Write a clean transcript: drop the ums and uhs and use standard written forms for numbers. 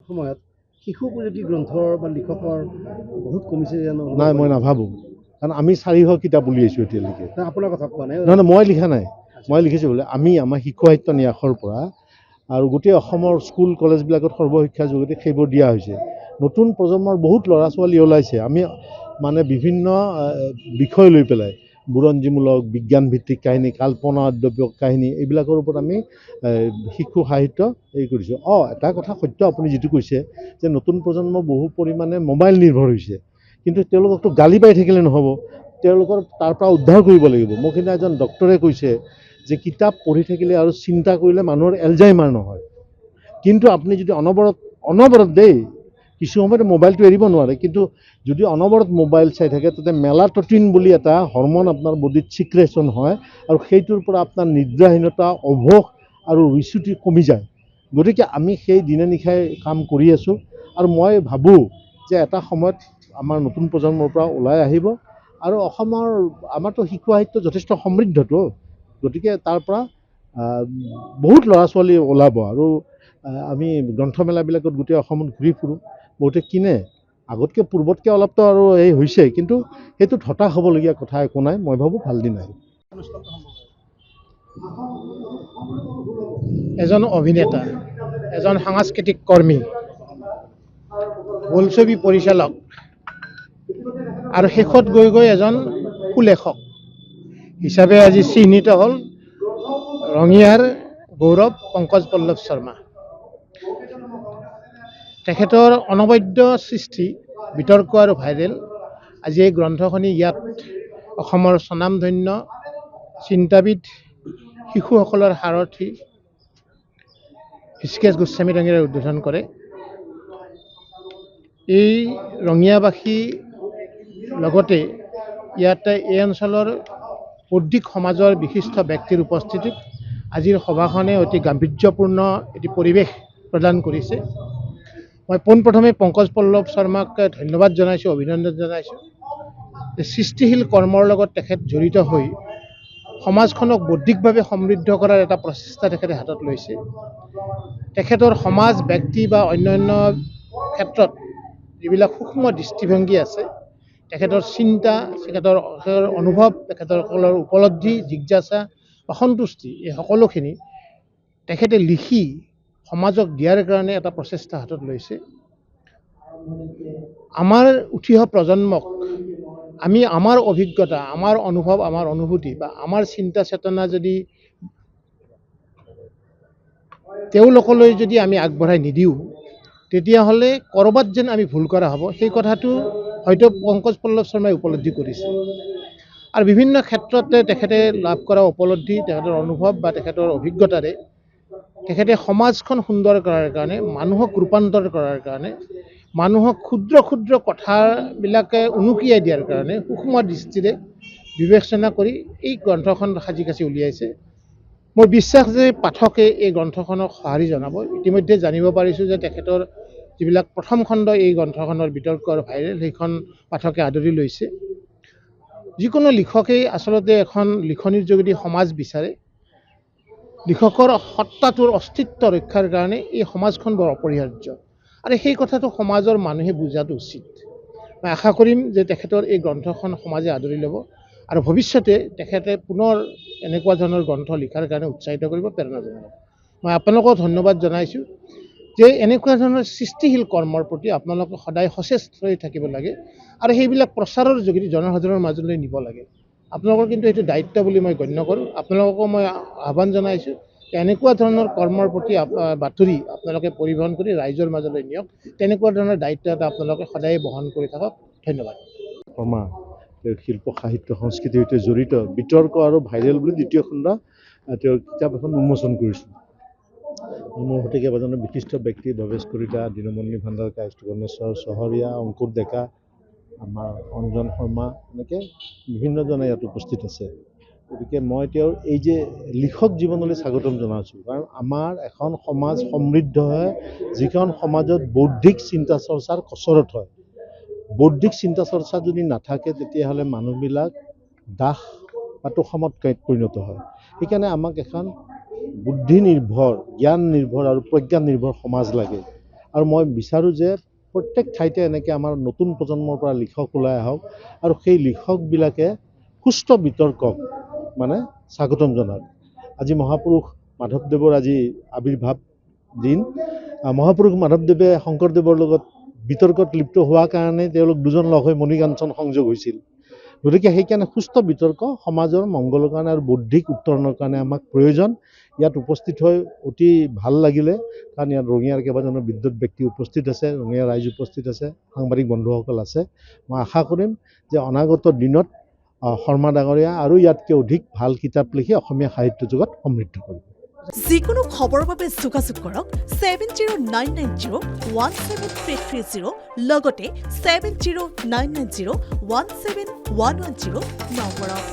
সময়ত শিশু উপযোগী গ্ৰন্থৰ বা লিখকৰ বহুত কমিছে জানো? নাই, মই নাভাবোঁ। কাৰণ আমি 400 কিতাপ উলিয়াইছোঁ এতিয়ালৈকে। আপোনাৰ কথা কোৱা নাই। নহয়, মই লিখা নাই। মই লিখিছোঁ বোলে আমাৰ শিশু সাহিত্য ন্যাসৰ পৰা আৰু গোটেই অসমৰ স্কুল কলেজবিলাকত সৰ্বশিক্ষা যোগেদি সেইবোৰ দিয়া হৈছে। নতুন প্ৰজন্মৰ বহুত ল'ৰা ছোৱালী ওলাইছে। আমি মানে বিভিন্ন বিষয় লৈ পেলাই বুৰঞ্জীমূলক, বিজ্ঞানভিত্তিক কাহিনী, কাল্পনাদ্ৰব্য কাহিনী এইবিলাকৰ ওপৰত আমি শিশু সাহিত্য কৰিছোঁ। এটা কথা সত্য আপুনি যিটো কৈছে যে নতুন প্ৰজন্ম বহু পৰিমাণে মোবাইল নিৰ্ভৰ হৈছে, কিন্তু তেওঁলোককতো গালি পাই থাকিলে নহ'ব, তেওঁলোকৰ তাৰ পৰা উদ্ধাৰ কৰিব লাগিব। মোক সেইদিনা এজন ডক্টৰে কৈছে যে কিতাপ পঢ়ি থাকিলে আৰু চিন্তা কৰিলে মানুহৰ এলজাইমাৰ নহয়, কিন্তু আপুনি যদি অনবৰত দেই কিছু সময়ত মোবাইলটো এৰিব নোৱাৰে, কিন্তু যদি অনবৰত মোবাইল চাই থাকে তাতে মেলাটনিন বুলি এটা হৰমন আপোনাৰ বডিত ছিক্ৰেশ্যন হয় আৰু সেইটোৰ পৰা আপোনাৰ নিদ্ৰাহীনতা, অভোগ আৰু ৰুচিটো কমি যায়। গতিকে আমি সেই দিনে নিশাই কাম কৰি আছোঁ আৰু মই ভাবোঁ যে এটা সময়ত আমাৰ নতুন প্ৰজন্মৰ পৰা ওলাই আহিব আৰু আমাৰতো শিশু সাহিত্য যথেষ্ট সমৃদ্ধটো, গতিকে তাৰ পৰা বহুত ল'ৰা ছোৱালী ওলাব আৰু আমি গ্ৰন্থমেলাবিলাকত গোটেই অসমত ঘূৰি ফুৰোঁ, বহুতে কিনে। আগতকৈ পূৰ্বতকৈ অলপতো আৰু হৈছে, কিন্তু সেইটোত হতাশ হ'বলগীয়া কথা একো নাই। মই ভাবোঁ ভাল দিন আহিব। এজন অভিনেতা, এজন সাংস্কৃতিক কৰ্মী, বোলছবি পৰিচালক আৰু শেষত গৈ গৈ এজন সুলেখক হিচাপে আজি চিহ্নিত হ'ল ৰঙিয়াৰ গৌৰৱ পংকজ পল্লৱ শৰ্মা। তেখেতৰ অনবদ্য সৃষ্টি, বিতৰ্ক আৰু ভাইৰেল আজি এই গ্ৰন্থখনি ইয়াত অসমৰ স্বনামধন্য চিন্তাবিদ, শিশুসকলৰ সাৰথি হৃষিকেশ গোস্বামী ডাঙৰীয়াই উদ্বোধন কৰে। এই ৰঙিয়াবাসী লগতে ইয়াতে এই অঞ্চলৰ বৌদ্ধিক সমাজৰ বিশিষ্ট ব্যক্তিৰ উপস্থিতিত আজিৰ সভাখনে অতি গাম্ভীৰ্যপূৰ্ণ এটি পৰিৱেশ প্ৰদান কৰিছে। মই পোনপ্ৰথমে পংকজ পল্লৱ শৰ্মাক ধন্যবাদ জনাইছোঁ, অভিনন্দন জনাইছোঁ। সৃষ্টিশীল কৰ্মৰ লগত তেখেত জড়িত হৈ সমাজখনক বৌদ্ধিকভাৱে সমৃদ্ধ কৰাৰ এটা প্ৰচেষ্টা তেখেতে হাতত লৈছে। তেখেতৰ সমাজ, ব্যক্তি বা অন্যান্য ক্ষেত্ৰত যিবিলাক সূক্ষ্ম দৃষ্টিভংগী আছে, তেখেতৰ চিন্তা, তেখেতৰ অনুভৱ, তেখেতসকলৰ উপলব্ধি, জিজ্ঞাসা বা সন্তুষ্টি, এই সকলোখিনি তেখেতে লিখি সমাজক দিয়াৰ কাৰণে এটা প্ৰচেষ্টা হাতত লৈছে। আমাৰ উঠি অহা প্ৰজন্মক আমি আমাৰ অভিজ্ঞতা, আমাৰ অনুভৱ, আমাৰ অনুভূতি বা আমাৰ চিন্তা চেতনা যদি তেওঁলোকলৈ যদি আমি আগবঢ়াই নিদিওঁ, তেতিয়াহ'লে ক'ৰবাত যেন আমি ভুল কৰা হ'ব, সেই কথাটো হয়তো পংকজ পল্লৱ শৰ্মাই উপলব্ধি কৰিছে। আৰু বিভিন্ন ক্ষেত্ৰতে তেখেতে লাভ কৰা উপলব্ধি, তেখেতৰ অনুভৱ বা তেখেতৰ অভিজ্ঞতাৰে তেখেতে সমাজখন সুন্দৰ কৰাৰ কাৰণে, মানুহক ৰূপান্তৰ কৰাৰ কাৰণে, মানুহক ক্ষুদ্ৰ ক্ষুদ্ৰ কথাবিলাকে উনুকিয়াই দিয়াৰ কাৰণে সূক্ষ্ম দৃষ্টিৰে বিবেচনা কৰি এই গ্ৰন্থখন সাজি কাচি উলিয়াইছে। মোৰ বিশ্বাস যে পাঠকে এই গ্ৰন্থখনক সঁহাৰি জনাব। ইতিমধ্যে জানিব পাৰিছোঁ যে তেখেতৰ যিবিলাক প্ৰথম খণ্ড এই গ্ৰন্থখনৰ বিতৰ্ক আৰু ভাইৰেল, সেইখন পাঠকে আদৰি লৈছে। যিকোনো লিখকেই আচলতে এখন লিখনিৰ যোগেদি সমাজ বিচাৰে। লিখকৰ সত্তাটোৰ অস্তিত্ব ৰক্ষাৰ কাৰণে এই সমাজখন বৰ অপৰিহাৰ্য আৰু সেই কথাটো সমাজৰ মানুহে বুজাটো উচিত। মই আশা কৰিম যে তেখেতৰ এই গ্ৰন্থখন সমাজে আদৰি ল'ব আৰু ভৱিষ্যতে তেখেতে পুনৰ এনেকুৱা ধৰণৰ গ্ৰন্থ লিখাৰ কাৰণে উৎসাহিত কৰিব, প্ৰেৰণা জনাব। মই আপোনালোকক ধন্যবাদ জনাইছোঁ যে এনেকুৱা ধৰণৰ সৃষ্টিশীল কৰ্মৰ প্ৰতি আপোনালোকে সদায় সচেষ্ট হৈ থাকিব লাগে আৰু সেইবিলাক প্ৰচাৰৰ যোগেদি জনসাধাৰণৰ মাজলৈ নিব লাগে। আপোনালোকৰ কিন্তু এইটো দায়িত্ব বুলি মই গণ্য কৰোঁ। আপোনালোককো মই আহ্বান জনাইছোঁ যে এনেকুৱা ধৰণৰ কৰ্মৰ প্ৰতি বাতৰি আপোনালোকে পৰিবহণ কৰি ৰাইজৰ মাজলৈ নিয়ক। তেনেকুৱা ধৰণৰ দায়িত্ব এটা আপোনালোকে সদায় বহন কৰি থাকক। ধন্যবাদ। শৰ্মা তেওঁৰ শিল্প সাহিত্য সংস্কৃতিৰ সৈতে জড়িত বিতৰ্ক আৰু ভাইৰেল বুলি দ্বিতীয় খণ্ড তেওঁৰ কিতাপ এখন উন্মোচন কৰিছোঁ। মোৰ সৈতে কেইবাজনো বিশিষ্ট ব্যক্তি, ভৱেশ কলিতা, দীনবন্ধু ভাণ্ডাৰকাৰ, গণেশ্বৰ চহৰীয়া, অংকুৰ ডেকা, আমাৰ অঞ্জন শৰ্মা, এনেকৈ বিভিন্নজনে ইয়াত উপস্থিত আছে। গতিকে মই তেওঁৰ এই যে লিখক জীৱনলৈ স্বাগতম জনাইছোঁ, কাৰণ আমাৰ এখন সমাজ সমৃদ্ধ হয় যিখন সমাজত বৌদ্ধিক চিন্তা চৰ্চাৰ কচৰৎ হয়। বৌদ্ধিক চিন্তা চৰ্চা যদি নাথাকে তেতিয়াহ'লে মানুহবিলাক দাস বা তোষামোদ পৰিণত হয়। সেইকাৰণে আমাক এখন বুদ্ধি নিৰ্ভৰ, জ্ঞান নিৰ্ভৰ আৰু প্ৰজ্ঞা নিৰ্ভৰ সমাজ লাগে আৰু মই বিচাৰোঁ যে প্ৰত্যেক ঠাইতে এনেকৈ আমাৰ নতুন প্ৰজন্মৰ পৰা লিখক ওলাই আহক আৰু সেই লিখকবিলাকে সুস্থ বিতৰ্কক মানে স্বাগতম জনাওক। আজি মহাপুৰুষ মাধৱদেৱৰ আজি আৱিৰ্ভাৱ দিন। মহাপুৰুষ মাধৱদেৱে শংকৰদেৱৰ লগত বিতৰ্কত লিপ্ত হোৱাৰ কাৰণে তেওঁলোক দুজন লগ হৈ মণিকাঞ্চন সংযোগ হৈছিল। গতিকে সেইকাৰণে সুস্থ বিতৰ্ক সমাজৰ মংগলৰ কাৰণে আৰু বৌদ্ধিক উত্তৰণৰ কাৰণে আমাক প্ৰয়োজন। ইয়াত উপস্থিত হৈ অতি ভাল লাগিলে, কাৰণ ইয়াত ৰঙিয়াৰ কেইবাজনো বিদ্যুৎ ব্যক্তি উপস্থিত আছে, ৰঙিয়াৰ ৰাইজ উপস্থিত আছে, সাংবাদিক বন্ধুসকল আছে। মই আশা কৰিম যে অনাগত দিনত শৰ্মা ডাঙৰীয়া আৰু ইয়াতকৈ অধিক ভাল কিতাপ লিখি অসমীয়া সাহিত্য জগত সমৃদ্ধ কৰিব। যিকোনো খবৰৰ বাবে যোগাযোগ কৰক 7099017330 লগতে 7099017110 নম্বৰত।